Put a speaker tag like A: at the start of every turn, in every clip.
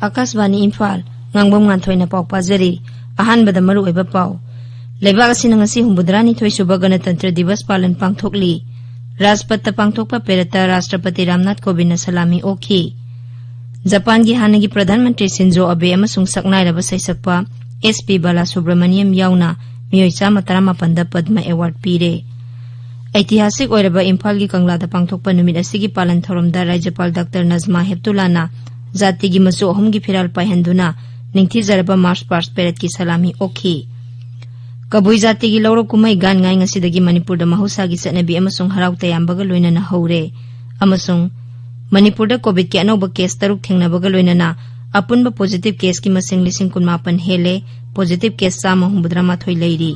A: Akashvani Imphal Ngangbam Nganthoi na pau pajari ahanbada maru oiba pau leibak asina ngasi humbudrani thoi suba Ganatantra Divas palan pangthokli Rajpatta pangthokpa perata Rashtrapati Ramnath Kovind na salami okhi Japan gi hanagi Pradhan Mantri Shinzo Abe amasung saknairaba saisakpa SP Balasubramaniam yauna miyoi chama 18 Padma Award pire ऐतिहासिक ओइरबा इम्फाल की कंगलादा पांगथोकपा नुमित असिगी पालन थौरमदा राज्यपाल doctor Najma हेप्तुलाना जाति की मसु अहम की फिराल पाइहंदुना निंगथिजरबा march past Perot की सलामी ओखी कबुई जाति की लौरो कुमाई गान ngai ngasidagi Manipur da mahusa gi चटनबी अमसुंग हराउ तयामबगा लोइनना हौरे अमसुंग Manipur da Covid के अनौबा केस 3 थेंगनबगा लोइनना अपुनबा पॉजिटिव केस की मसिंग 19 हेले पॉजिटिव केस 193 लेरी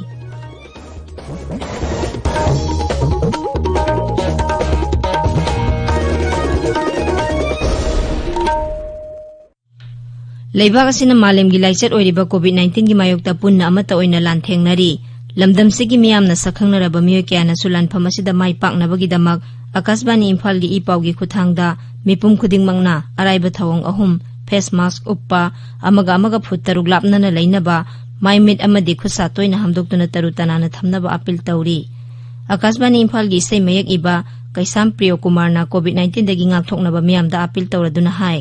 A: लेबाग असिना मालेम गी लाइचत ओइरिबा कोविड-19 गी मायोक्ता पुन्ना अमता ओइना लानथेंगनारी लमदम सिगी मियामना सखंगनरबा मियोय क्याना सुलानफम असिदा माइ पाकनबगी दमक आकाशवाणी इम्फाल गी इपाउगी खुथांगदा मिपुम खुदिंगमंगना अराइबा थवंग अहुम फेस मास्क उप्पा अमगा फुट तरुक लापनना लैनबा माइ मिट अमदि खुसा तोइना हमदोक्तुना तरु तनाना थमनबा अपील तौरी आकाशवाणी इम्फाल गी इसै मयक इबा कैसाम प्रियो कुमारना कोविड-19 दगी ngaktoknaba miyamda appeal tauraduna hai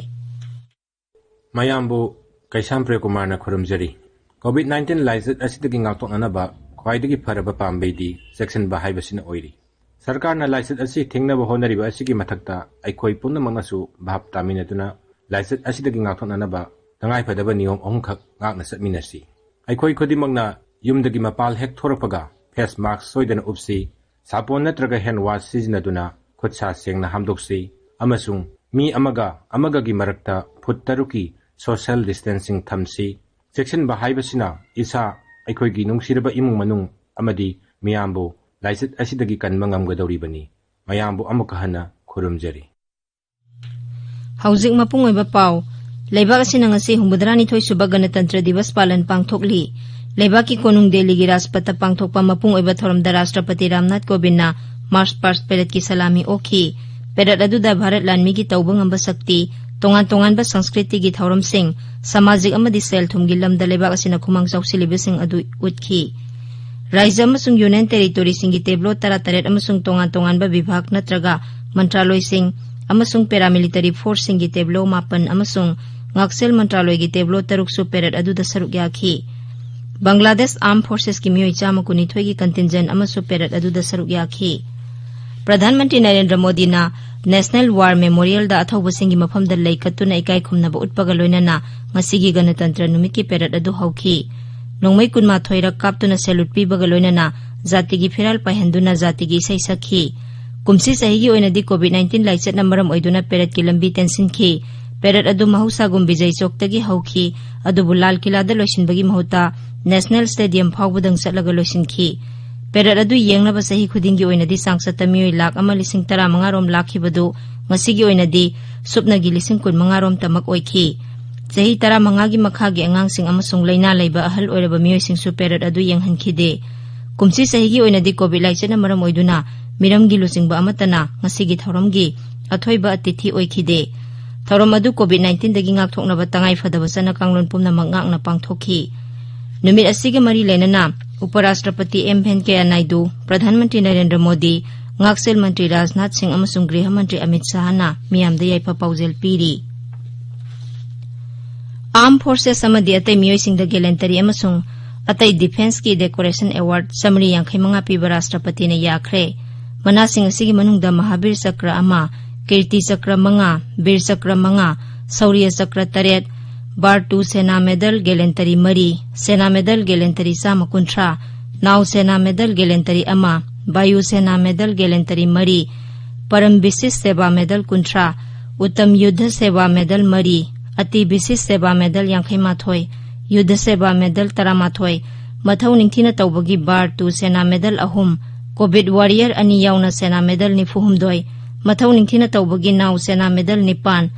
B: Mayambu Kaisam Prekumana Kurumjari COVID-19 license asidagi ngaktonanaba khwaidagi faraba pambedi section bahaibasin oiri Sarkar na license asi thingnaba honariba asigi mathakta aikhoi punnamangnasu bhap taminaduna license asidagi ngaktonanaba tangai phadaba niyom ahumkhak ngakna satminasi aikhoi khudimangna yumdagi mapal hek thorapaga face mask soidana upsi sapon natraga hand wash sizinaduna khutsa sengna hamdoksi amasung mi amaga gi marakta phut taruki social distancing thamsi section bahaibasina isa aikhoi gi nungsiraba imung manung amadi miyambu license asidagi kanmangamgadori bani mayambu amukahana khurumjari
A: Haujik mapung oiba pau leibak asina ngasi humbudrani thoi suba Ganatantra Divas palan pangthokli leibak ki konung Delhi gi Rashtrapati pangthokpa mapung oiba thoramda Rashtrapati Ramnath Kovind na March past perat ki salami okhi perat aduda Bharat lanmi gi tawbang amba sakti tongan ba Sanskriti gi thauram sing samajik amadi sel thumgi lamda lebak asina khumang chausilibes sing adu utkhi Raija amasung Union Territory singi teblo taret amasung tongan ba vibhag natraga mantraloy sing amasung paramilitary force singi teblo 8 amasung ngaksel mantraloy gi teblo 3 su perat aduda saruk yakhi Bangladesh Armed Forces ki miyoi chama kunithoi gi contingent amasu perat aduda saruk yakhi Pradhan Mantri Narendra Modi na National War Memorial da athauba singi mafamda leikatuna ikai khumnaba utpaga loinana ngasigi Ganatantra numit ki perat adu hauki nongmai kunma thoirak kaptuna salute pibaga loinana zatigi firal pahenduna zatigi sai sakhi kumsi sahigi oinadi COVID-19 laichat namaram oiduna perat ki lambi tension ki perat adu mahusa gum bijay choktagi hauki adu bulal kilada loisinbagi mahuta National Stadium phawbudang satlaga loisinki perat adu yengnaba sahi khudingi oinadi sangsata miyoi lakh 1,35 rom lakhibadu ngasigi oinadi supnagi 15 rom tamak oikhi sahi 15 gi makhagi angangsing amasung laina leiba ahal oiraba miyoi singsu perat adu yenghankhide kumsi sahigi oinadi covid laicena maram oiduna miramgi lusingba amatana ngasigi thoramgi athoiba atithi oikhide thoram adu covid-19 dagi ngakthoknaba tangai fadaba sana kanglon pumna mangakna pangthokhi numit asigi mari lenana Uparashtrapati M. Venkaiah Naidu, Pradhan Mantri Narendra Modi, Ngaksel Mantri Rajnath Singh amasung Griha Mantri Amit Shah na miyamda yaipa paujel piri. Armed Forces amadi atay miyoy singda gallantry amasung atay Defense ki Decoration Award samri yangkhay mga piba Rashtrapati na yakre. Manasing asigi manungda Mahabir Sakra ama, Kirti Sakra mga, Bir Sakra mga, Saurya Sakra 3, Bar 2 Sena Medal Gallantry Mari, Sena Medal Gallantry Sama Kuntra, Now Sena Medal Gallantry Ama, Bayu Sena Medal Gallantry Mari, Param Bisis Seva Medal Kuntra, Uttam Yuddha Seva Medal Mari, Ati Bisis Seva Medal Yangkhay Mathoi, Yuddha Seva Medal Taramathoi, Mathau Ningthina Taubagi Bar 2 Sena Medal Ahum, COVID Warrior Ani Yauna Sena Medal Nifuhumdoi, Mathau Ningthina Taubagi Now Sena Medal Nipan,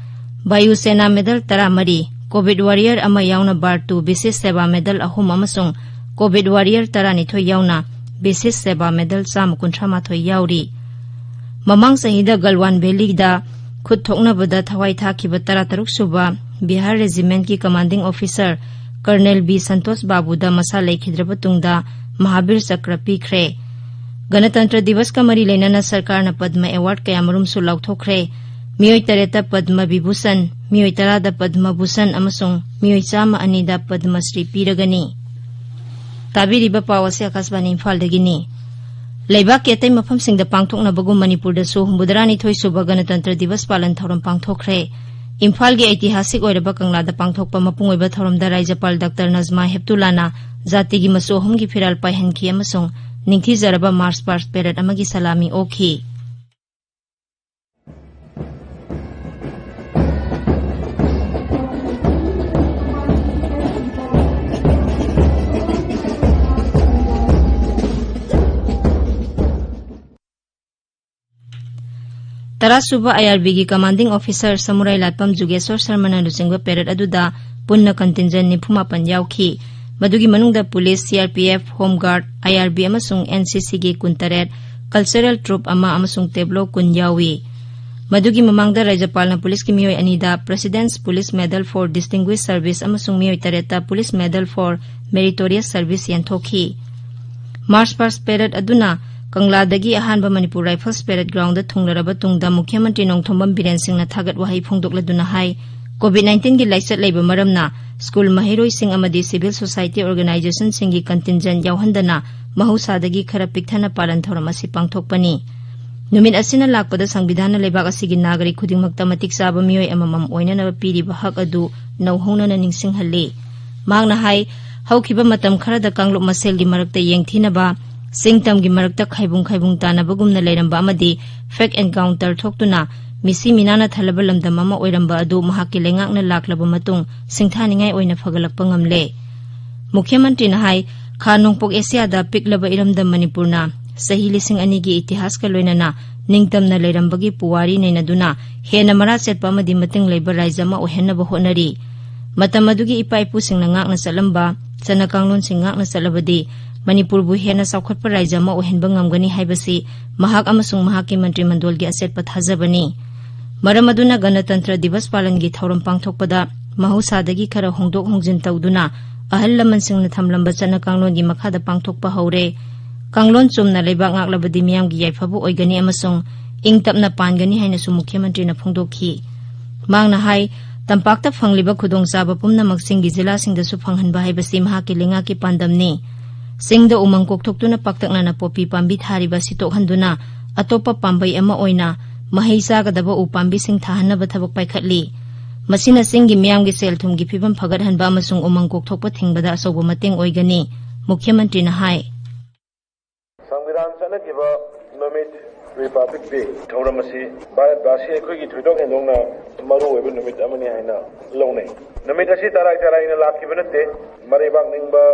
A: Bayu Sena Medal Taramari, COVID Warrior ama yauna Bar 2 Bisis Seva Medal ahum amasung COVID Warrior taranithoi yauna Bisis Seva Medal 138 yauri mamang sahida Galwan Valley da khud thoknabada thawai thakiba 13 suba Bihar regiment की commanding officer colonel B संतोष बाबूदा मसा लेखिद्रब तुंगदा महावीर चक्र पीख्रे गणतंत्र दिवस का मरी लेना सरकार न पद्म अवार्ड कयामरुम सु लौथोख्रे मियोय तरेता पद्म विभूषण मियोय तरादा पद्म भूषण अमसुंग मियोय चामा अनिदा पद्मश्री पीरगनी ताबिरिबा पावसे आकाशवाणी इम्फालदगिनी लेबाक के अतई मफमसिंगदा पांगथोकनबगुम मणिपुरदसु हुंबुदरानिथोय सुबा गणतंत्र दिवस पालन थौरम पांगथोख्रे इम्फाल की ऐतिहासिक ओइरबा कंगलादा पांगथोकपा मपुंग ओइबा थौरमदा राज्यपाल डॉक्टर नजमा हेप्तुलाना जाति की मसु अहुम की फिराल पाइहनखी अमसुंग निंगथीजरबा मार्च पास्ट पेरेड अमगी सलामी ओखी तरासुबा IRB की commanding officer Samurailatpam Jugeshwar Sharma लुचिंग पेरेड अदुदा पुन्ना कंटिंजेंट निफुमापन याउखी मदुगी मनुंगदा पुलिस CRPF होमगार्ड IRB अमसुंग NCC की कुंतरेट कल्चरल ट्रूप अमा अमसुंग टेब्लो कुन यावी मदुगी ममांगदा राज्यपाल पुलिस की मियोय अनिदा president's police medal for distinguished service अमसुंग मियोय तरेता police medal for meritorious service यंथोखी मार्च पास्ट पेरेड अदुना कंगलादगी अहानबा मणिपुर राइफल्स पेरेड ग्राउंड थुंगलरबा तुंगदा मुख्यमंत्री नोंथोंबम बीरेन सिंह थागत वहाई फोंदोकलदुना हाई कोविड-19 की लाइसत लेबा मरमना स्कूल महिरोई सिंह अमदी सिविल सोसाइटी ऑर्गेनाइजेशन सिंह की कंटिंजेंट यावहंदना महौसादगी खरा पिकथना पालन थौरम असि पांगथोकपनी नुमित असिना लाकपदा संविधान लेबाक असिगी नागरिक खुदिंगमक्ता मतिक चाबा मियोय अममम ओइननबा पीरिबा हक अदु नौहौनना निंगसिंगहल्ले मांगना हाई हौखिबा मतम खरदा कांगलुप मसेलगी मरक्ता येंगथीनबा सिंगतम की मरक्ता खाइबुंग तानबगुमना लेरंबा अमदी फेक एनकाउंटर थोक्तुना मिसी मिनाना थलबा लमदम अमा ओइरंबा अदु महाकि लेंगाकना लाक्लबा मतुंग सिंगथानिंगाई ओइना फगलकपा ngamle मुख्यमंत्री ना हाई खा नोंगपोक एशियादा पिकलबा इरमदम मणिपुरना सही लिसिंग अनी की इतिहास का लोइनना निंगतमना लेरंबगी पुवारी नैनदुना हेना मरा चेटपा अमदी मतिंग लेबा राइजमा ओहेनबा होनरी मतम अदुगी इपा इपुसिंगना ngakna चलंबा चना कांगलोन सिंग ngakna चलबदी मणिपुर बु हेना साउखटपा राज्यमा ओहेनबा ngamgani हाइबसी महाक अमसुंग महाकी मंत्री मंडल की असेटपा थाजबनी मरम अदुना गणतंत्र दिवस पालन की थौरम पांगथोकपदा महौसादगी खरा होंदोक होंजिन तौदुना अहल लमनसिंगना थमलंबा चना कांगलोन की मखादा पांगथोकपा हौरे कांगलोन चुमना लेबाक ngakलबदी मियाम की याइफाबु ओइगनी अमसुंग इंगतपना पानगनी हाइनसु मुख्यमंत्री ना फोंदोखी मांगना हाई तंपाक्ता फंगलिबा खुदोंचाबा पुमनमक सिंगी जिला सिंगदसु फंगहनबा हाइबसी महाकी लेंगा की पांदमनी सिंगद उमंग कोकथोकतुना पक्तकना पोपी पांबी थारिबा सितोकहंदुना अतोपा पांबई अमा ओइना महै चागदबा उ पांबी सिंग थाहनबा थबक पाइखटली मसिना सिंगी मियामगी सेलथुमगी फिबम फगतहनबा अमसुंग उमंग कोकथोकपा थिंगबदा असौबा मतेंग ओइगनी मुख्यमंत्री ना हाय
C: संविधान चनकिबा नमित रिपब्लिक डे थौरमसी भारतवासी अखोगी थोइदोक हेंदोंना मरु ओइबा नमित अमनी हाइना लौनै नमित असि तराइना लाखिबा नते मरेबाक निंगबा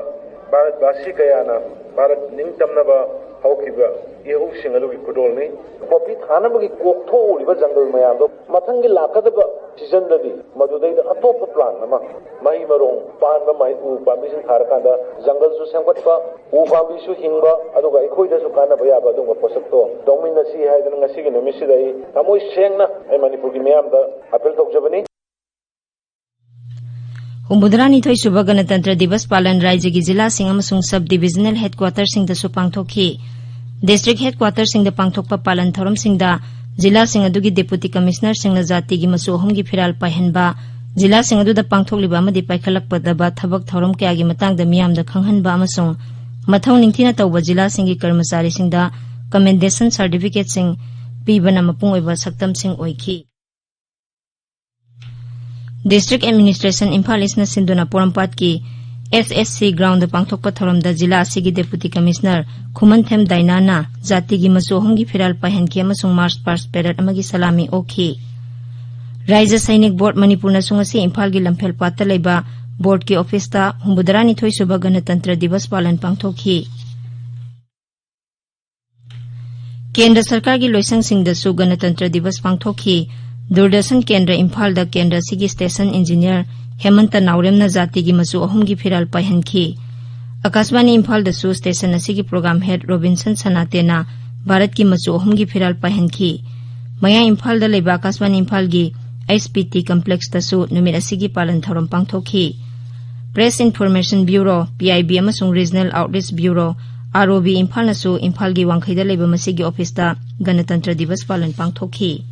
C: भारतवासी कयाना भारत निंगतमनबा हौखिबा इहुसिंग अदुगी खुदोलनी कॉपी थानबगी कोकथोउरिबा जंगल मयामदो मथंगी लाकदबा सीजनददी मदुदैदा अतोप प्लान अमा मही मरोंग पानबा मही उ पांबिसिंग थारकांदा जंगलसु सेमगटपा उ पांबिसु हिंगबा अदुगा इखोइदसु कानबा याबा अदुगा पोसक्तो दोमिनसी हाइदना ngasiगी नमिसिदai तमोइ सेंगना ai मणिपुरगी मयामदा अपील तौजबनी
A: हुंबुदरानिथोई सुबह गणतंत्र दिवस पालन राज्य की जिला सिंह सब डिविजनल हेडक्वार्टर सिंह पांगथोखी डिस्ट्रिक्ट हेडक्वार्टर सिंह पांगथोकपा पालन थौरम सिंह जिला सिंह अदुगी डेपुटी कमिश्नर सिंह जाति की मसु अहुम की फिराल पाइहनबा जिला सिंह अदुदा पांगथोकलिबा अमदि पाइखलकपदबा थबक थौरम कयागी मतांगदा मियामदा खंगहनबा अमसुंग मथौ निंगथिना तौबा जिला सिंह की कर्मचारी सिंह कमेंडेशन सर्टिफिकेट सिंह पीबना मपुंग ओइबा सक्तम सिंह ओइखी डिस्ट्रिक्ट एडमिनिस्ट्रेशन इम्फाल इसना सिंधुना पोरमपाट की SSC ग्राउंड पांगथोकपा थौरमदा जिला असिगी डेपुटी कमिश्नर खुमनथेम दाइनाना जाति की मसु अहुम की फिराल पाइहनखी अमसुंग मार्च पास्ट पेरेड अमगी सलामी ओखी राज्य सैनिक बोर्ड मणिपुर नसुंग असि इम्फाल की लंफेल पाता लेबा बोर्ड की ऑफिसता हुंबुदरानिथोई सुबह गणतंत्र दिवस पालन पांगथोखी केंद्र सरकार की लोइसंग सिंगदसु गणतंत्र दिवस पांगथोखी दूरदर्शन केंद्र इम्फाल द केंद्र सिगी स्टेशन इंजीनियर हेमंत नाउरेमना जाति की मसु अहुम की फिराल पाइहनखी आकाशवाणी इम्फाल दसु स्टेशन असिगी प्रोग्राम हेड रोबिन्सन सनातेना भारत की मसु अहुम की फिराल पाइहनखी मया इम्फाल द लेबा आकाशवाणी इम्फाल की HPT complex tasu numit asigi palan thorom pangthokhi Press Information Bureau PIB amasung Regional Outreach Bureau ROB Imphal nasu Imphal gi wangkhaida leba masigi office da Ganatantra Divas palan pangthokhi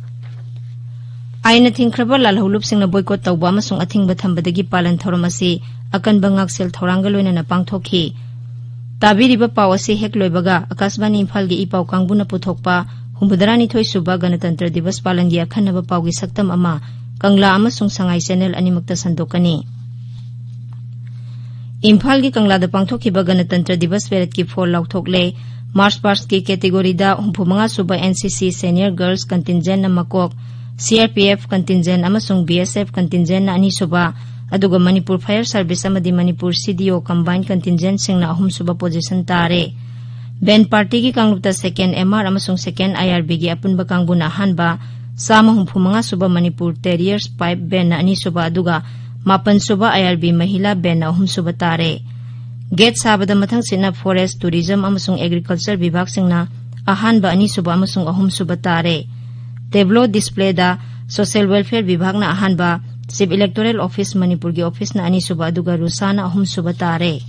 A: Aina thingkraba lalholup singna boycott tawba amasung athingba thambadagi palan thorom asi akanba ngaksel thoranga loina na pangthokhi Tabiriba paw asi hek loibaga Akasbani Imphal gi ipaw kangbuna puthokpa Humbudrani thoi suba Ganatantra Divas palan gi akhanaba paw gi saktam ama Kangla amasung Sangai channel animakta sandokani Imphal gi Kangla da pangthokhiba Ganatantra Divas Parade ki phol lauthokle March past ki category da humpumanga suba NCC Senior Girls Contingent na makok CRPF Contingent amasung BSF Contingent na ani suba aduga Manipur Fire Service amadi Manipur CDO Combined Contingent singna ahum suba position tare Ben Party ki kanglupta second MR amasung second IRB gi apunba kangbuna hanba sama humpumanga suba Manipur Terriers Pipe Ben na ani suba aduga Mapan suba IRB Mahila Ben na ahum suba tare Gate sabada mathang sina Forest Tourism amasung Agriculture Vibhag singna ahanba ani suba amasung ahum suba tare Tableau display da Social Welfare Vibhag na ahanba Sib Electoral Office Manipur gi office na ani suba aduga Rusana ahum suba tare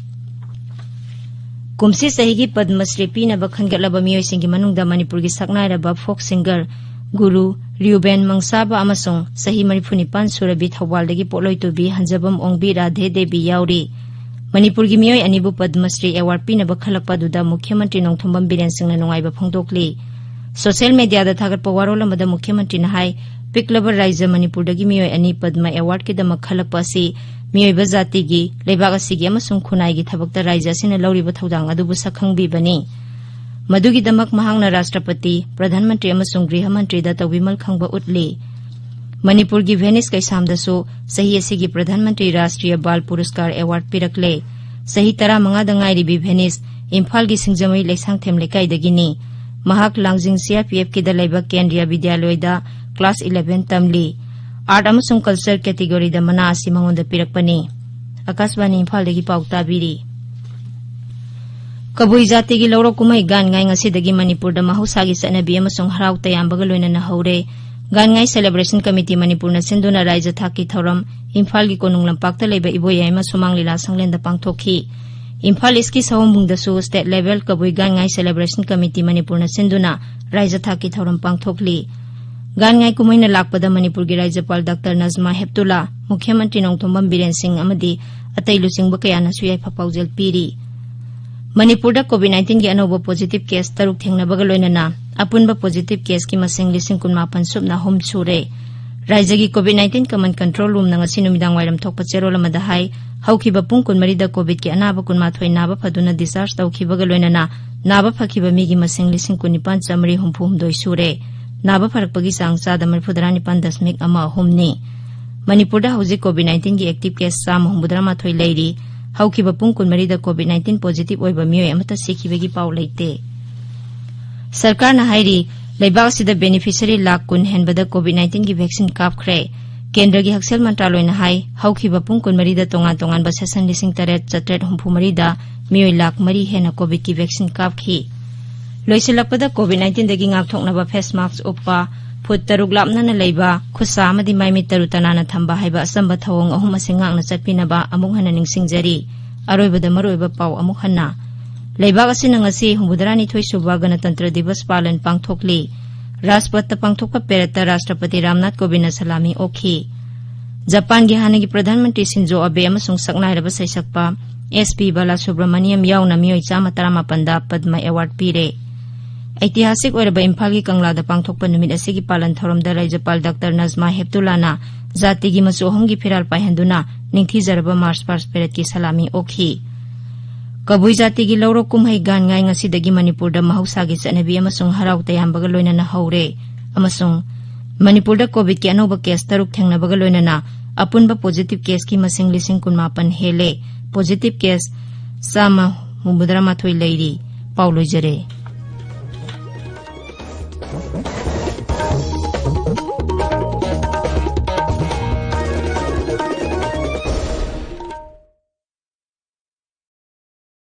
A: Kumsi sahigi Padmasri pina bakhangalaba miyoy singi manungda Manipur gi saknairaba folk singer Guru Ruben Mangsaba amasung sahi Manipunipan Surabit Hawaldagi Poloi Tubi Hanjabam Ongbi Radhe Devi yauri Manipur gi miyoy anibu Padmasri award pina bakhalakpa duda Mukhyamantri Nongthombam Biren singna nungaiba phongdokli Social media da thagatpa warol amada Mukhyamantri na hai piklaba Raija Manipur dagi miyoy ani Padma award ki damak khalakpa si miyoy ba jati gi leibag asigi amasung khunai gi thabakta Raija sina lawriba thodang adubu sakhangbi bani Madugi damak mahangna Rashtrapati Pradhan Mantri amasung Griha Mantri da tawimal khangba utli Manipur gi Venice kaisam dasu sahi asigi Pradhan Mantri Rashtriya Bal Puruskar award pirakle sahi tara manga da ngairi bi Venice Imphal gi singjamai leksang them lekai dagini Mahak Langjing CRPF ki da laiba Kendriya Vidyaloy da class 11 tamli art amasung culture category da mana asi mangonda pirakpani Akasbani Imphal dagi pauta biri Kabui jati gi lawro kumai gan ngai ngasi dagi Manipur da mahusagi sanabi amasung harau tayambaga loina na haure gan ngai celebration committee Manipur na sinduna Raija thaki thoram Imphal gi konung lampakta leba iboyai ma sumang lila sanglen da pangthokhi Imphal iski sawambung da su state level kabui gan ngai celebration committee Manipur na sinduna Raija thaki thoram pangthokli gan ngai kumai na lakpada Manipur gi Raijapal Dr Nazma Heptullah Mukhyamantri Nongthombam Biren Singh amadi atai lusingba kaya na suyai phapaujel piri Manipur da COVID-19 gi anoba positive case taruk thengnabaga loinana apunba positive case ki masing 18 subna hom sure Raija gi COVID-19 command control room na ngasi numidang wairam thokpa cherol amada hai haukiba pung kunmari da COVID ki anaba kunma thoi naba phaduna discharge tawkhibaga loinana naba phakhiba mi gi masing 19,9humdoi sure naba pharakpagi sang chada 49.1 Manipur da hauji COVID-19 gi active case sam 9 leiri haukiba pung kunmari da COVID-19 positive oiba miyoy amata sikhibagi paw leite Sarkar na hairi leibag sida beneficiary lakh kun henbada COVID-19 gi vaccine kapkhre Kendra gi Haksel Mantraloy na hai haukiba pung kunmari da tongan ba session 8,800 da miyoy lakh mari hena COVID ki vaccine kapkhi Loisilakpada COVID-19 dagi ngakthoknaba face mask uppa phut taruk lapna na leiba khusa amadi maimi tarutana na thamba haiba asamba thawong ahum asingak na chapinaba amung hana ningsingjari aroibada maroiba paw amuk hana leiba asina ngasi humbudrani thoi suba Ganatantra Divas palan pangthokli Rashtrapat pangthokpa perata Rashtrapati Ramnath Kovind salami okhi Japan gi hanagi Pradhan Mantri Shinzo Abe amasung saknairaba saisakpa SP Bala Subramaniam yauna miyoi chama 18 da Padma award pire Aityahasik oiraba Imphal gi Kangla da pangthokpa numit asigi palan thorom da Raijapal Dr Nazma Heptullah na jati gi masu ahum gi phiral paihanduna ningthijaraba March past parade ki salami okhi Kabui jati gi lawro kumhai gan ngai ngasi dagi Manipur da mahausa gi chanabi amasung harau tayambaga loina na haure amasung Manipur da COVID ki anoba case taruk thengnabaga loina na apunba positive case ki masing 19 hele positive case sama 9 leiri Paulo Jare